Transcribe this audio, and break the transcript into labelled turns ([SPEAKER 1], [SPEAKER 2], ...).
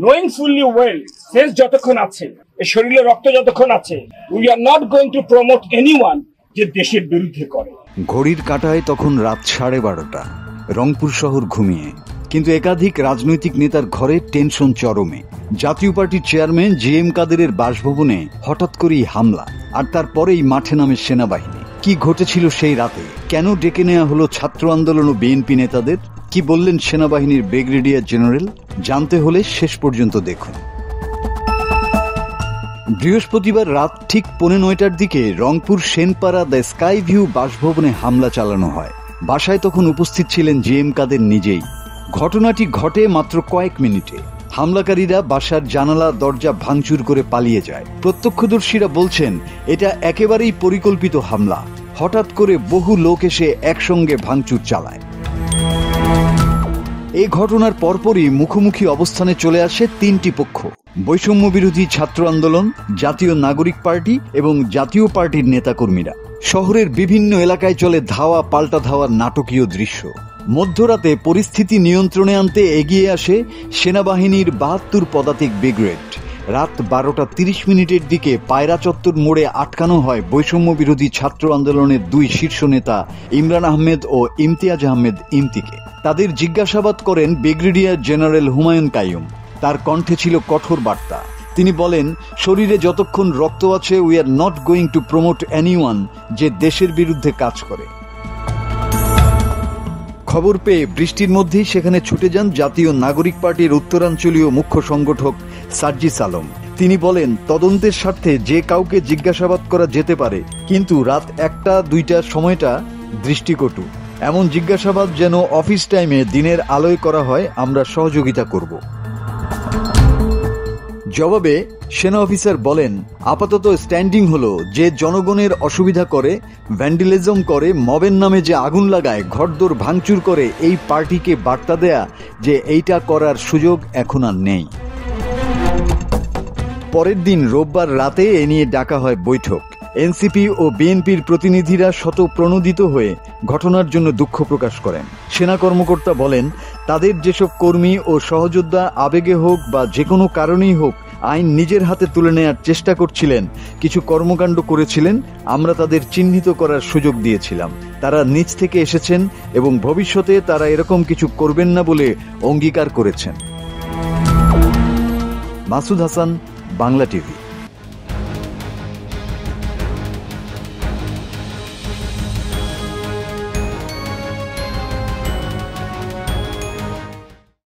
[SPEAKER 1] Knowing fully well sense যতক্ষণ আছে, এই শরীরে রক্ত যতক্ষণ আছে, we are not going to promote anyone যে দেশের বিরুদ্ধে করে।
[SPEAKER 2] ঘড়ির কাঁটায় তখন রাত 12:30। রংপুর শহর ঘুমিয়ে, কিন্তু একাধিক রাজনৈতিক নেতার ঘরে টেনশন চরমে। জাতীয় পার্টির চেয়ারম্যান জিএম কাদেরের বাসভবনে হঠাৎ করেই হামলা, আর তারপরেই মাঠে নামে সেনাবাহিনী। কি ঘটেছিল সেই রাতে? কেন ডেকে নেওয়া হলো ছাত্র আন্দোলন ও বিএনপি নেতাদের? কি বললেন সেনাবাহিনীর ব্রিগেডিয়ার জেনারেল? জানতে হলে শেষ পর্যন্ত দেখুন। বৃহস্পতিবার রাত ঠিক 9:15টার দিকে Rangpur Senpara the sky view বাসভবনে হামলা চালানো হয়। বাসায় তখন উপস্থিত ছিলেন জিএম কাদের নিজেই। ঘটনাটি ঘটে মাত্র কয়েক মিনিটে। হামলাকারীরা বাসার জানালা দরজা ভাঙচুর করে পালিয়ে যায়। প্রত্যক্ষদর্শীরা বলছেন এটা একেবারেই পরিকল্পিত হামলা। হঠাৎ করে বহু লোক এসে একসঙ্গে ভাঙচুর চালায়। এই ঘটনার পরপরই মুখোমুখি অবস্থানে চলে আসে তিনটি পক্ষ: বৈষম্য বিরোধী ছাত্র আন্দোলন, জাতীয় নাগরিক পার্টি এবং জাতীয় পার্টির নেতাকর্মীরা। শহরের বিভিন্ন এলাকায় চলে ধাওয়া পাল্টা ধাওয়ার নাটকীয় দৃশ্য। মধ্যরাতে পরিস্থিতি নিয়ন্ত্রণে আনতে এগিয়ে আসে সেনাবাহিনীর 72 পদাতিক ব্রিগেড। রাত 12:30 দিকে পায়রা চত্বর মোড়ে আটকানো হয় বৈষম্য বিরোধী ছাত্র আন্দোলনের দুই শীর্ষ নেতা ইমরান আহমেদ ও ইমতিয়াজ আহমেদ ইমতিকে। তাদের জিজ্ঞাসাবাদ করেন ব্রিগেডিয়ার জেনারেল হুমায়ুন কাইয়ুম। তার কণ্ঠে ছিল কঠোর বার্তা। তিনি বলেন, শরীরে যতক্ষণ রক্ত আছে, we are not going to promote anyone যে দেশের বিরুদ্ধে কাজ করে। খবর পেয়ে বৃষ্টির মধ্যেই সেখানে ছুটে যান জাতীয় নাগরিক পার্টির উত্তরাঞ্চলীয় মুখ্য সংগঠক সার্জিস আলম। তিনি বলেন, তদন্তের স্বার্থে যে কাউকে জিজ্ঞাসাবাদ করা যেতে পারে, কিন্তু রাত 1-2টার সময়টা দৃষ্টিকটু। এমন জিজ্ঞাসাবাদ যেন অফিস টাইমে দিনের আলোয় করা হয়, আমরা সহযোগিতা করব। জবাবে সেনা অফিসার বলেন, আপাতত স্ট্যান্ডিং হলো যে জনগণের অসুবিধা করে, ভ্যান্ডালিজম করে, মবের নামে যে আগুন লাগায়, ঘরদোর ভাঙচুর করে, এই পার্টিকে বার্তা দেয়া যে এইটা করার সুযোগ এখন আর নেই। পরের দিন রোববার রাতে এ নিয়ে ডাকা হয় বৈঠক। এনসিপি ও বিএনপির প্রতিনিধিরা শতপ্রণোদিত হয়ে ঘটনার জন্য দুঃখ প্রকাশ করেন। সেনা কর্মকর্তা বলেন, তাদের যেসব কর্মী ও সহযোদ্ধা আবেগে হোক বা যে কোনো কারণেই হোক আইন নিজের হাতে তুলে নেয়ার চেষ্টা করছিলেন, কিছু কর্মকাণ্ড করেছিলেন, আমরা তাদের চিহ্নিত করার সুযোগ দিয়েছিলাম। তারা নিজ থেকে এসেছেন এবং ভবিষ্যতে তারা এরকম কিছু করবেন না বলে অঙ্গীকার করেছেন। মাসুদ হাসান, বাংলা টিভি।